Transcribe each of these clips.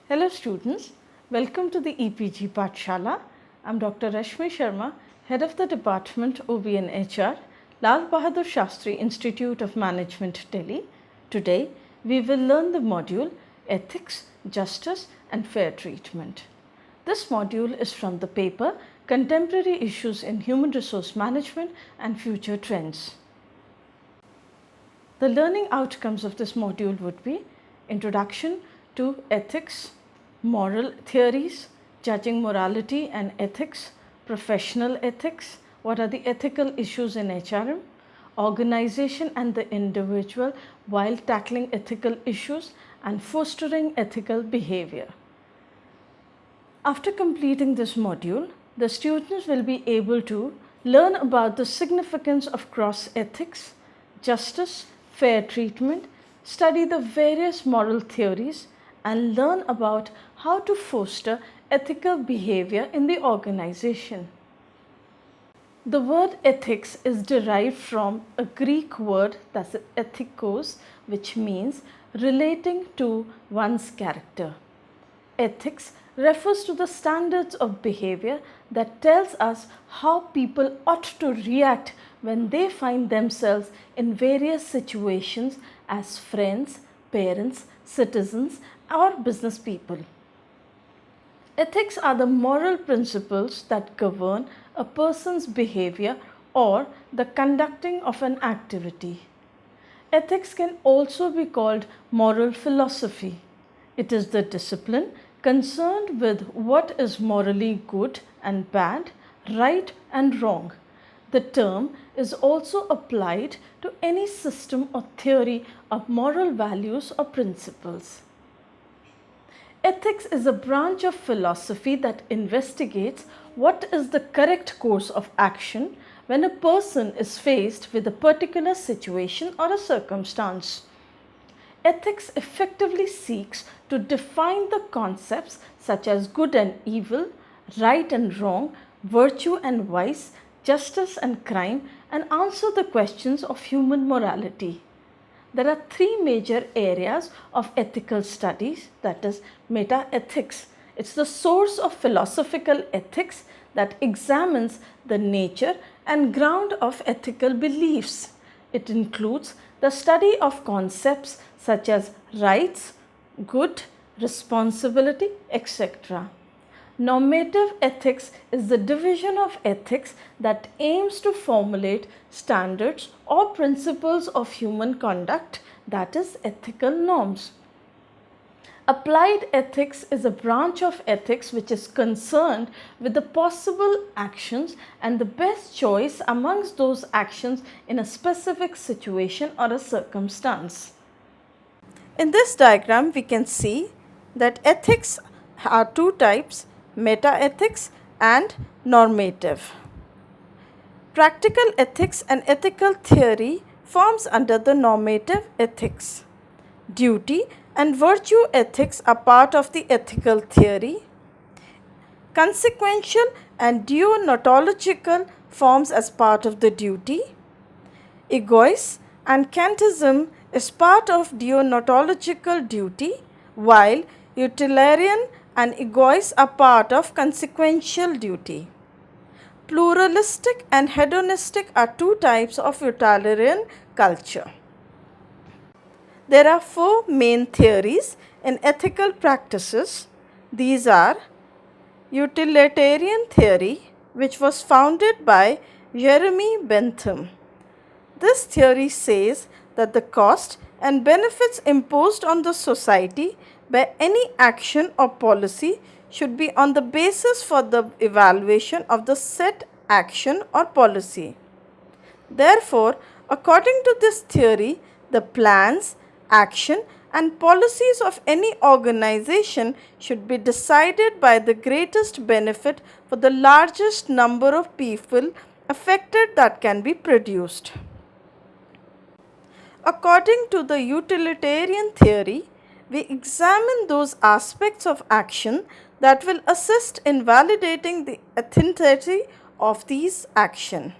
Hello students, welcome to the EPG Pathshala. I am Dr. Rashmi Sharma, Head of the Department OB and HR, Lal Bahadur Shastri Institute of Management, Delhi. Today we will learn the module Ethics, Justice and Fair Treatment. This module is from the paper Contemporary Issues in Human Resource Management and Future Trends. The learning outcomes of this module would be Introduction to Ethics, Moral Theories, Judging Morality and Ethics, Professional Ethics, what are the ethical issues in HRM, Organization and the individual while tackling ethical issues, and fostering ethical behavior. After completing this module, the students will be able to learn about the significance of cross ethics, justice, fair treatment, study the various moral theories, and learn about how to foster ethical behavior in the organization. The word ethics is derived from a Greek word, that's ethikos, which means relating to one's character. Ethics refers to the standards of behavior that tells us how people ought to react when they find themselves in various situations as friends, parents, citizens, or business people. Ethics are the moral principles that govern a person's behavior or the conducting of an activity. Ethics can also be called moral philosophy. It is the discipline concerned with what is morally good and bad, right and wrong. The term is also applied to any system or theory of moral values or principles. Ethics is a branch of philosophy that investigates what is the correct course of action when a person is faced with a particular situation or a circumstance. Ethics effectively seeks to define the concepts such as good and evil, right and wrong, virtue and vice, justice and crime, and answer the questions of human morality. There are three major areas of ethical studies, that is meta-ethics. It's the source of philosophical ethics that examines the nature and ground of ethical beliefs. It includes the study of concepts such as rights, good, responsibility, etc. Normative ethics is the division of ethics that aims to formulate standards or principles of human conduct, that is, ethical norms. Applied ethics is a branch of ethics which is concerned with the possible actions and the best choice amongst those actions in a specific situation or a circumstance. In this diagram, we can see that ethics are two types, meta-ethics and normative. Practical ethics and ethical theory forms under the normative ethics. Duty and virtue ethics are part of the ethical theory. Consequential and deontological forms as part of the duty. Egoism and kantism is part of deontological duty, while utilitarian and egoist are part of consequential duty. Pluralistic and hedonistic are two types of utilitarian culture. There are four main theories in ethical practices. These are utilitarian theory, which was founded by Jeremy Bentham. This theory says that the cost and benefits imposed on the society by any action or policy should be on the basis for the evaluation of the said action or policy. Therefore, according to this theory, the plans, action and policies of any organization should be decided by the greatest benefit for the largest number of people affected that can be produced. According to the utilitarian theory, we examine those aspects of action that will assist in validating the authenticity of these action.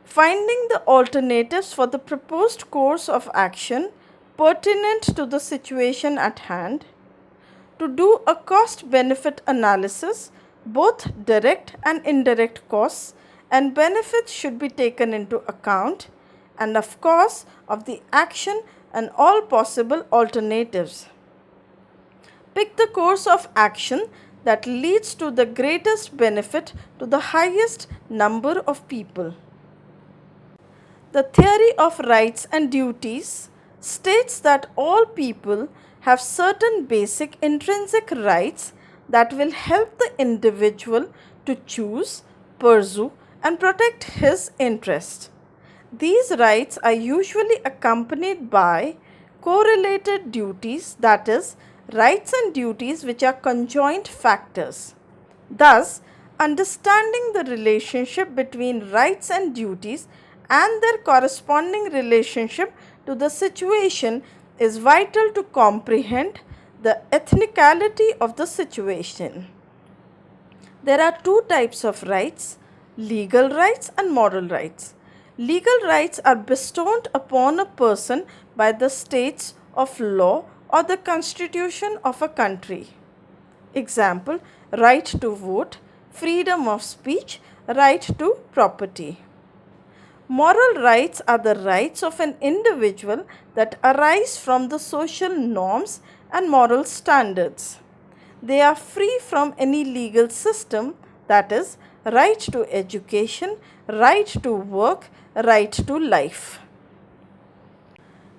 Finding the alternatives for the proposed course of action pertinent to the situation at hand, to do a cost-benefit analysis, both direct and indirect costs and benefits should be taken into account, and of course of the action and all possible alternatives. Pick the course of action that leads to the greatest benefit to the highest number of people. The theory of rights and duties states that all people have certain basic intrinsic rights that will help the individual to choose, pursue, and protect his interest. These rights are usually accompanied by correlated duties, that is, rights and duties which are conjoint factors. Thus, understanding the relationship between rights and duties and their corresponding relationship to the situation is vital to comprehend the ethnicality of the situation. There are two types of rights, legal rights and moral rights. Legal rights are bestowed upon a person by the states of law or the constitution of a country. Example, right to vote, freedom of speech, right to property. Moral rights are the rights of an individual that arise from the social norms and moral standards. They are free from any legal system, that is, right to education, right to work, right to life.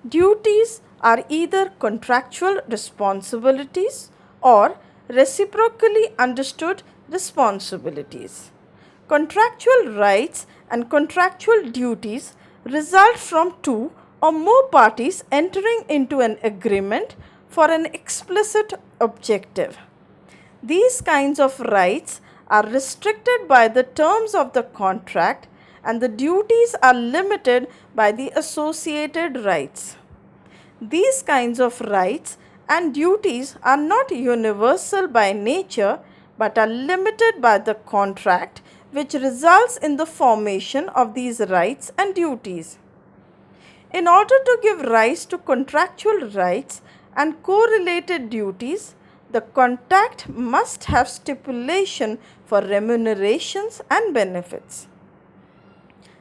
Duties are either contractual responsibilities or reciprocally understood responsibilities. Contractual rights and contractual duties result from two or more parties entering into an agreement for an explicit objective. These kinds of rights are restricted by the terms of the contract and the duties are limited by the associated rights. These kinds of rights and duties are not universal by nature but are limited by the contract, which results in the formation of these rights and duties. In order to give rise to contractual rights and correlated duties, the contract must have stipulation for remunerations and benefits.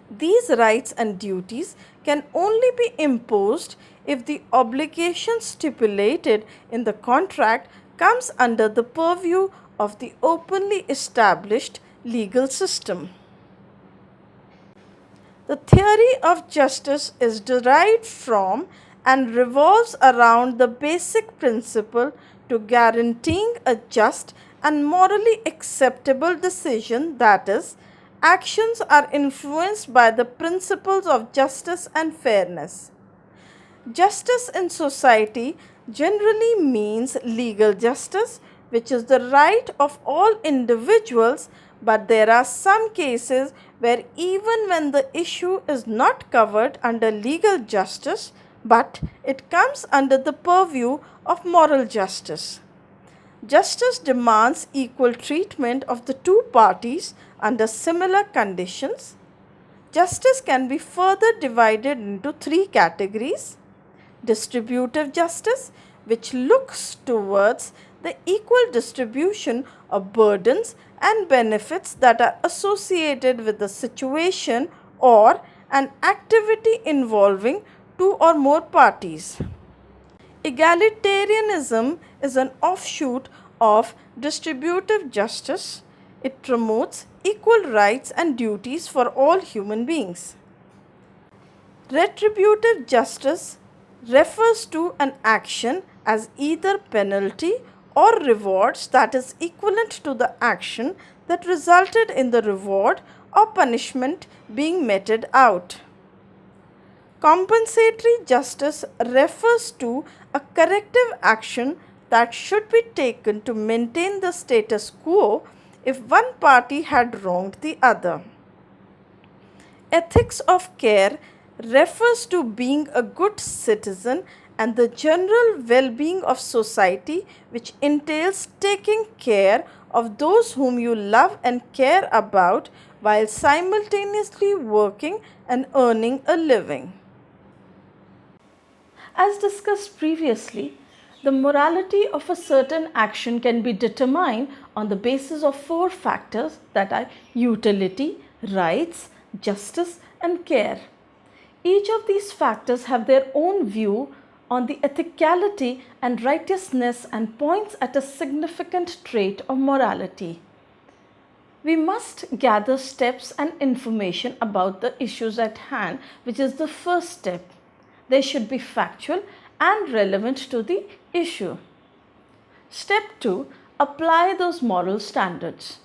These rights and duties can only be imposed if the obligation stipulated in the contract comes under the purview of the openly established legal system. The theory of justice is derived from and revolves around the basic principle to guaranteeing a just and morally acceptable decision, that is, actions are influenced by the principles of justice and fairness. Justice in society generally means legal justice, which is the right of all individuals, but there are some cases where even when the issue is not covered under legal justice, but it comes under the purview of moral justice. Justice demands equal treatment of the two parties under similar conditions. Justice can be further divided into three categories. Distributive justice, which looks towards the equal distribution of burdens and benefits that are associated with the situation or an activity involving two or more parties. Egalitarianism is an offshoot of distributive justice. It promotes equal rights and duties for all human beings. Retributive justice refers to an action as either penalty or rewards that is equivalent to the action that resulted in the reward or punishment being meted out. Compensatory justice refers to a corrective action that should be taken to maintain the status quo if one party had wronged the other. Ethics of care refers to being a good citizen and the general well-being of society, which entails taking care of those whom you love and care about while simultaneously working and earning a living. As discussed previously, The morality of a certain action can be determined on the basis of 4 factors, that are utility, rights, justice and care. Each of these factors have their own view on the ethicality and righteousness and points at a significant trait of morality. We must gather steps and information about the issues at hand, which is the first step. They should be factual and relevant to the issue. Step 2. Apply those moral standards.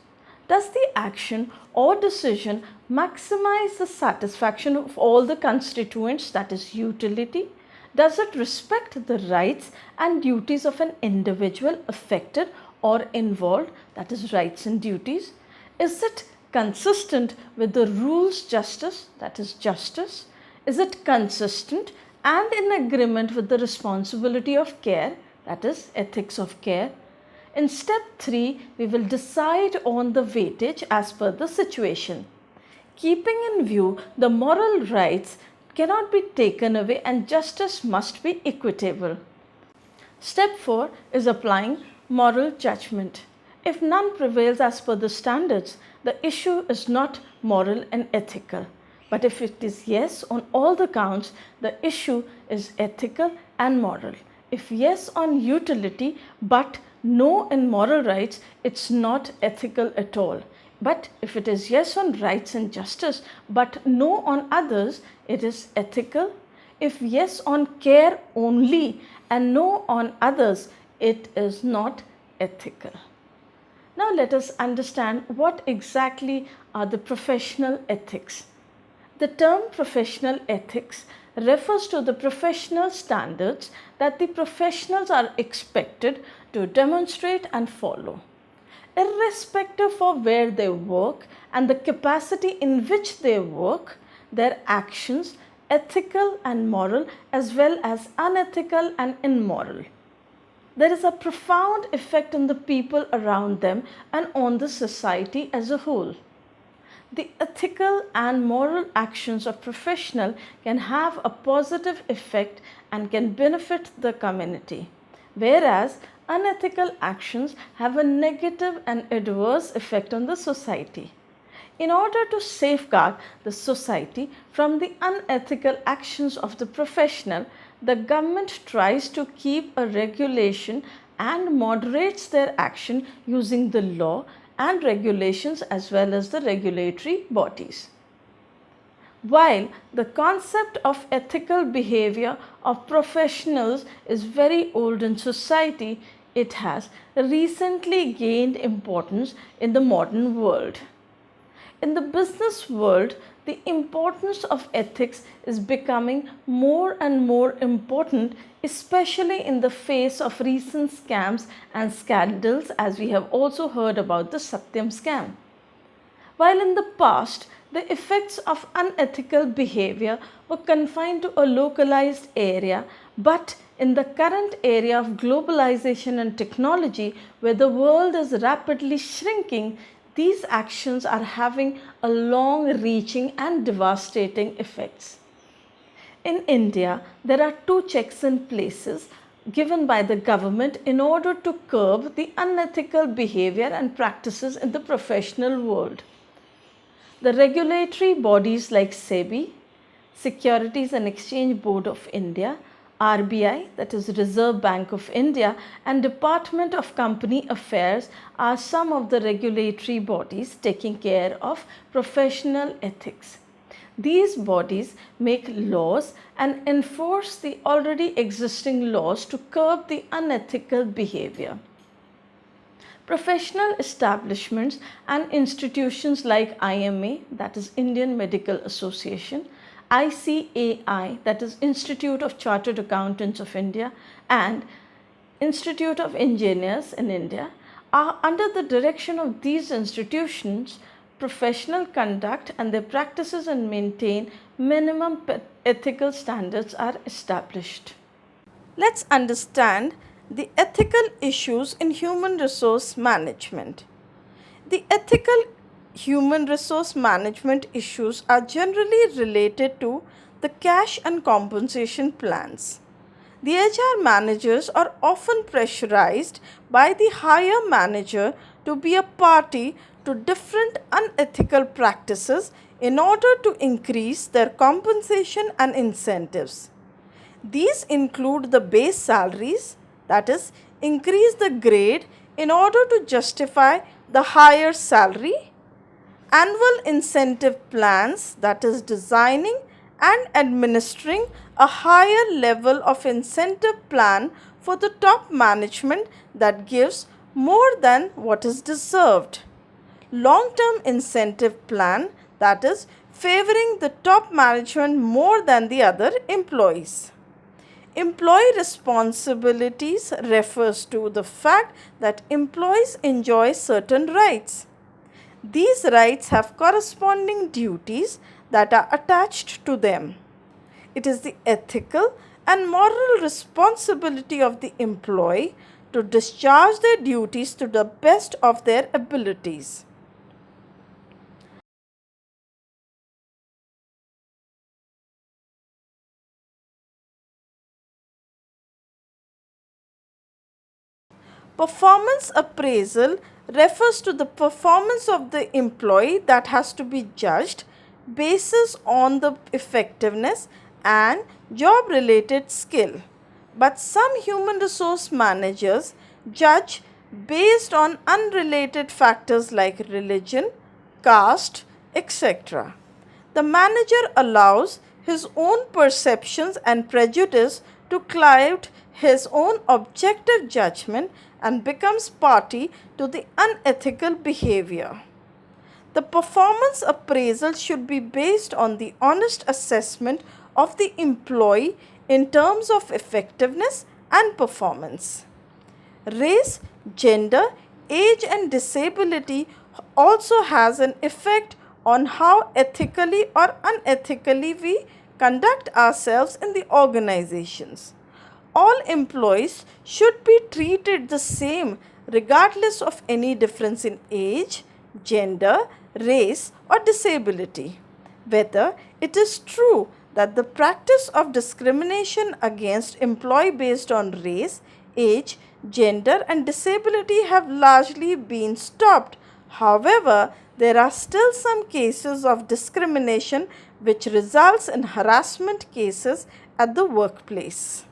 Does the action or decision maximize the satisfaction of all the constituents, that is utility? Does it respect the rights and duties of an individual affected or involved, that is rights and duties? Is it consistent with the rules justice, that is justice? Is it consistent and in agreement with the responsibility of care, that is ethics of care? In step 3, we will decide on the weightage as per the situation. Keeping in view the moral rights cannot be taken away and justice must be equitable. Step 4 is applying moral judgment. If none prevails as per the standards, the issue is not moral and ethical. But if it is yes on all the counts, the issue is ethical and moral. If yes on utility but no in moral rights, it's not ethical at all. But if it is yes on rights and justice but no on others, it is ethical. If yes on care only and no on others, it is not ethical. Now let us understand what exactly are the professional ethics. The term professional ethics refers to the professional standards that the professionals are expected to demonstrate and follow. Irrespective of where they work and the capacity in which they work, their actions, ethical and moral as well as unethical and immoral. There is a profound effect on the people around them and on the society as a whole. The ethical and moral actions of professionals can have a positive effect and can benefit the community, whereas unethical actions have a negative and adverse effect on the society. In order to safeguard the society from the unethical actions of the professional, the government tries to keep a regulation and moderates their action using the law and regulations as well as the regulatory bodies. While the concept of ethical behavior of professionals is very old in society, it has recently gained importance in the modern world. In the business world, the importance of ethics is becoming more and more important, especially in the face of recent scams and scandals, as we have also heard about the Satyam scam. While in the past, the effects of unethical behavior were confined to a localized area, but in the current area of globalization and technology, where the world is rapidly shrinking, these actions are having a long-reaching and devastating effects. In India, there are 2 checks in places given by the government in order to curb the unethical behavior and practices in the professional world. The regulatory bodies like SEBI, Securities and Exchange Board of India, RBI, that is Reserve Bank of India, and Department of Company Affairs are some of the regulatory bodies taking care of professional ethics. These bodies make laws and enforce the already existing laws to curb the unethical behavior. Professional establishments and institutions like IMA, that is Indian Medical Association, ICAI, that is Institute of Chartered Accountants of India, and Institute of Engineers in India, are under the direction of these institutions. Professional conduct and their practices and maintain minimum ethical standards are established. Let's understand the ethical issues in human resource management. The ethical human resource management issues are generally related to the cash and compensation plans. The HR managers are often pressurized by the higher manager to be a party to different unethical practices in order to increase their compensation and incentives. These include the base salaries, that is, increase the grade in order to justify the higher salary, annual incentive plans, that is, designing and administering a higher level of incentive plan for the top management that gives more than what is deserved. Long-term incentive plan, that is, favoring the top management more than the other employees. Employee responsibilities refers to the fact that employees enjoy certain rights. These rights have corresponding duties that are attached to them. It is the ethical and moral responsibility of the employee to discharge their duties to the best of their abilities. Performance appraisal refers to the performance of the employee that has to be judged based on the effectiveness and job related skill. But some human resource managers judge based on unrelated factors like religion, caste, etc. The manager allows his own perceptions and prejudice to cloud his own objective judgment and becomes party to the unethical behavior. The performance appraisal should be based on the honest assessment of the employee in terms of effectiveness and performance. Race, gender, age and disability also has an effect on how ethically or unethically we conduct ourselves in the organizations. All employees should be treated the same regardless of any difference in age, gender, race or disability. Whether it is true that the practice of discrimination against employee based on race, age, gender and disability have largely been stopped. However, there are still some cases of discrimination which results in harassment cases at the workplace.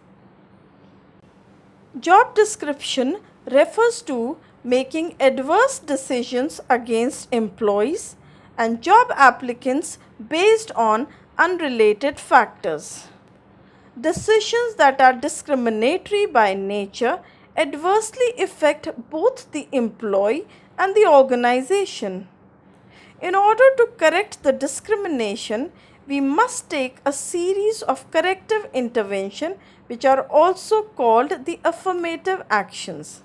Job description refers to making adverse decisions against employees and job applicants based on unrelated factors. Decisions that are discriminatory by nature adversely affect both the employee and the organization. In order to correct the discrimination, we must take a series of corrective intervention which are also called the affirmative actions.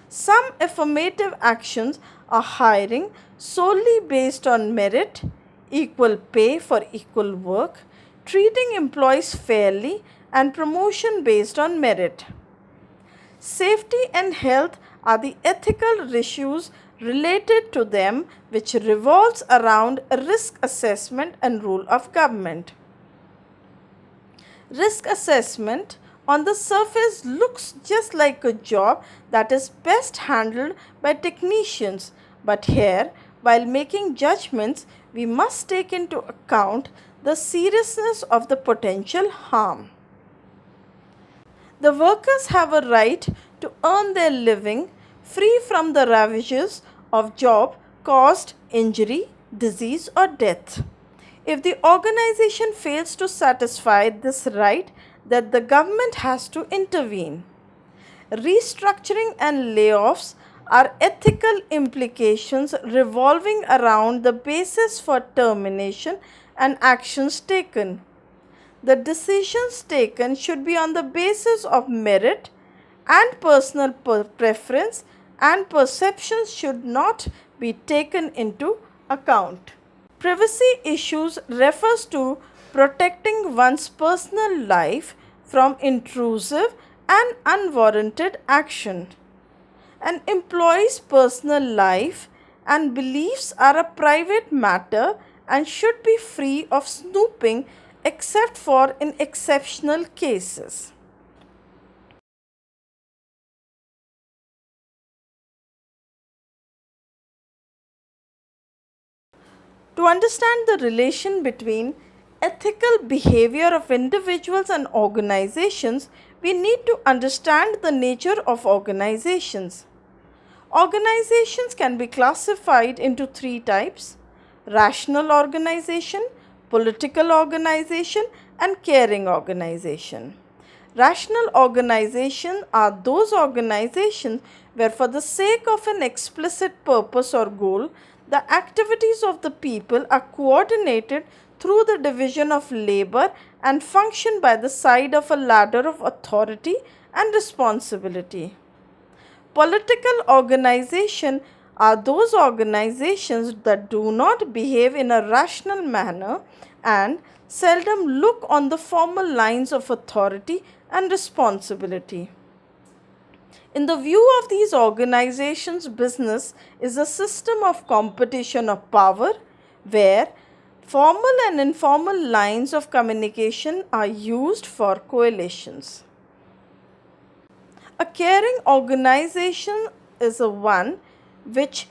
Some affirmative actions are hiring solely based on merit, equal pay for equal work, treating employees fairly and promotion based on merit. Safety and health are the ethical issues related to them which revolves around risk assessment and rule of government. Risk assessment on the surface looks just like a job that is best handled by technicians, but here, while making judgments, we must take into account the seriousness of the potential harm. The workers have a right to earn their living free from the ravages of job caused injury, disease or death. If the organization fails to satisfy this right, then the government has to intervene. Restructuring and layoffs are ethical implications revolving around the basis for termination and actions taken. The decisions taken should be on the basis of merit and personal preference, and perceptions should not be taken into account. Privacy issues refers to protecting one's personal life from intrusive and unwarranted action. An employee's personal life and beliefs are a private matter and should be free of snooping except for in exceptional cases. To understand the relation between ethical behavior of individuals and organizations, we need to understand the nature of organizations. Organizations can be classified into three types: rational organization, political organization, and caring organization. Rational organizations are those organizations where, for the sake of an explicit purpose or goal, the activities of the people are coordinated through the division of labor and function by the side of a ladder of authority and responsibility. Political organizations are those organizations that do not behave in a rational manner and seldom look on the formal lines of authority and responsibility. In the view of these organizations, business is a system of competition of power where formal and informal lines of communication are used for coalitions. A caring organization is a one which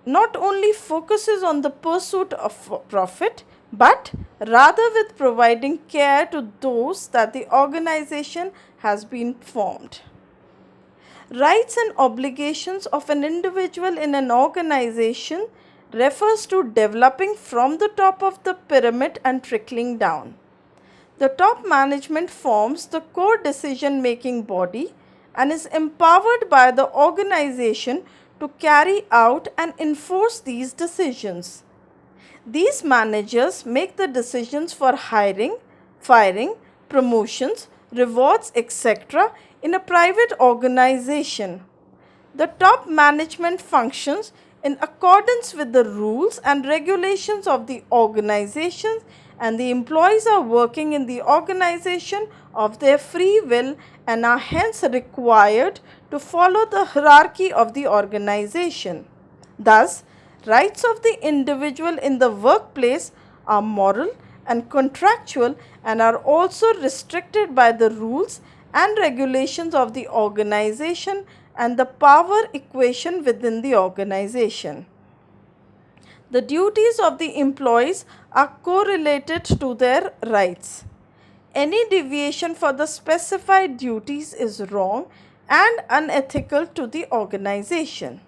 not only focuses on the pursuit of profit but rather with providing care to those that the organization has been formed. Rights and obligations of an individual in an organization refers to developing from the top of the pyramid and trickling down. The top management forms the core decision making body and is empowered by the organization to carry out and enforce these decisions. These managers make the decisions for hiring, firing, promotions, rewards, etc. in a private organization. The top management functions in accordance with the rules and regulations of the organization, and the employees are working in the organization of their free will and are hence required to follow the hierarchy of the organization. Thus, rights of the individual in the workplace are moral and contractual and are also restricted by the rules and regulations of the organization and the power equation within the organization. The duties of the employees are correlated to their rights. Any deviation for the specified duties is wrong and unethical to the organization.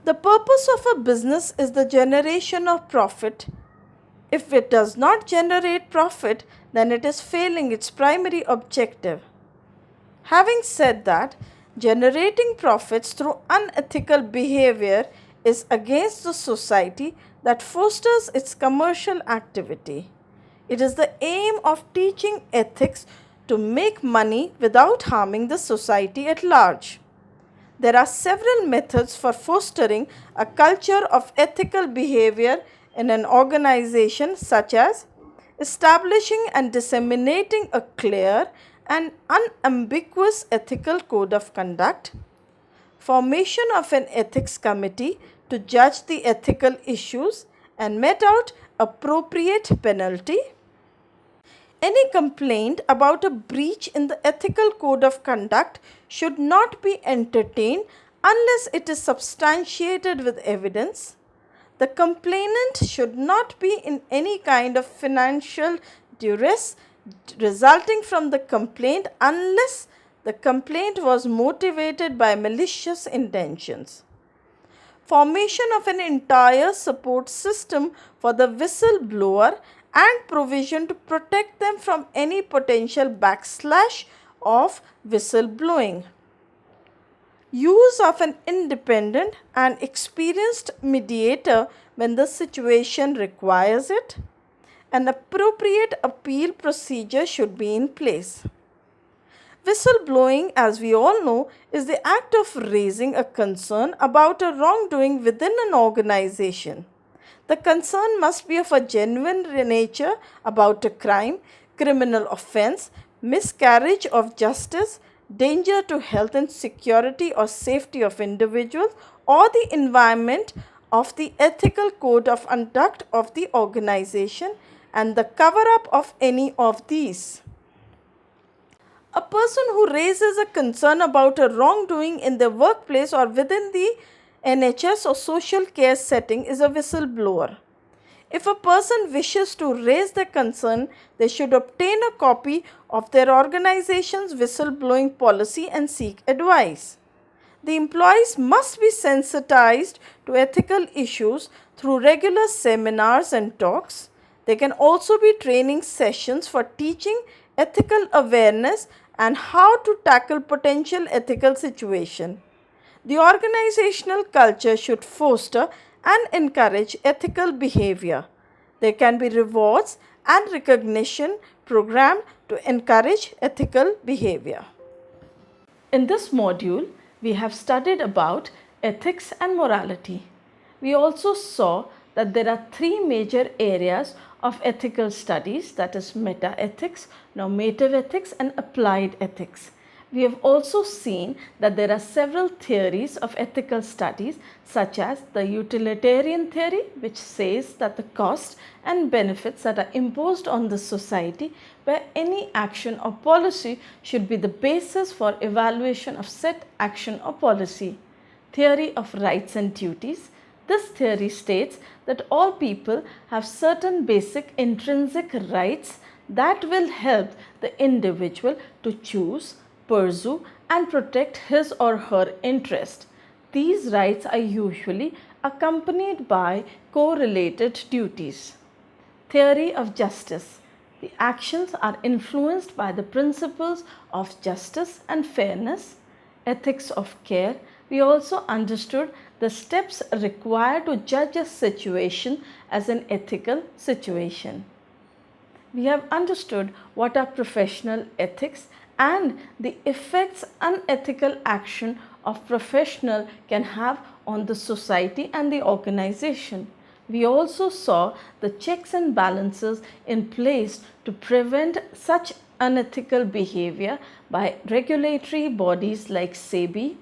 The purpose of a business is the generation of profit. If it does not generate profit, then it is failing its primary objective. Having said that, generating profits through unethical behavior is against the society that fosters its commercial activity. It is the aim of teaching ethics to make money without harming the society at large. There are several methods for fostering a culture of ethical behavior in an organization, such as establishing and disseminating a clear and unambiguous ethical code of conduct, formation of an ethics committee to judge the ethical issues and met out appropriate penalty. Any complaint about a breach in the ethical code of conduct should not be entertained unless it is substantiated with evidence. The complainant should not be in any kind of financial duress resulting from the complaint unless the complaint was motivated by malicious intentions. Formation of an entire support system for the whistleblower and provision to protect them from any potential backslash of whistleblowing. Use of an independent and experienced mediator when the situation requires it. An appropriate appeal procedure should be in place. Whistleblowing, as we all know, is the act of raising a concern about a wrongdoing within an organization. The concern must be of a genuine nature about a crime, criminal offense, miscarriage of justice, danger to health and security or safety of individuals, or the environment of the ethical code of conduct of the organization and the cover up of any of these. A person who raises a concern about a wrongdoing in their workplace or within the NHS or social care setting is a whistleblower. If a person wishes to raise their concern, they should obtain a copy of their organization's whistleblowing policy and seek advice. The employees must be sensitized to ethical issues through regular seminars and talks. There can also be training sessions for teaching ethical awareness and how to tackle potential ethical situations. The organizational culture should foster and encourage ethical behavior. There can be rewards and recognition programmed to encourage ethical behavior. In this module, we have studied about ethics and morality. We also saw that there are three major areas of ethical studies, that is meta-ethics, normative ethics and applied ethics. We have also seen that there are several theories of ethical studies, such as the utilitarian theory, which says that the costs and benefits that are imposed on the society by any action or policy should be the basis for evaluation of said action or policy. Theory of rights and duties. This theory states that all people have certain basic intrinsic rights that will help the individual to choose, pursue and protect his or her interest. These rights are usually accompanied by correlated duties. Theory of justice. The actions are influenced by the principles of justice and fairness. Ethics of care. We also understood the steps required to judge a situation as an ethical situation. We have understood what are professional ethics and the effects unethical action of professional can have on the society and the organization. We also saw the checks and balances in place to prevent such unethical behavior by regulatory bodies like SEBI,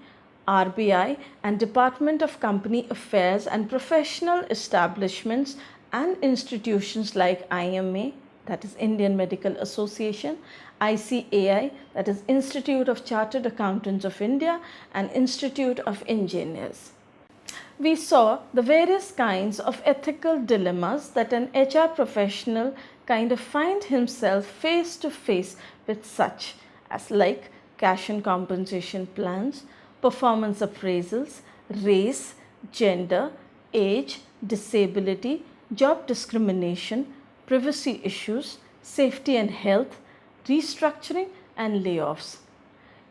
RBI and Department of Company Affairs and professional establishments and institutions like IMA, that is Indian Medical Association, ICAI, that is Institute of Chartered Accountants of India and Institute of Engineers. We saw the various kinds of ethical dilemmas that an HR professional kind of find himself face to face with, such as like cash and compensation plans, performance appraisals, race, gender, age, disability, job discrimination, privacy issues, safety and health, restructuring and layoffs.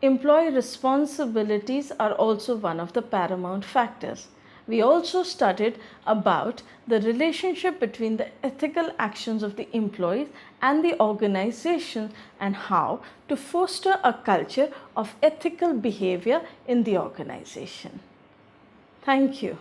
Employee responsibilities are also one of the paramount factors. We also studied about the relationship between the ethical actions of the employees and the organization and how to foster a culture of ethical behavior in the organization. Thank you.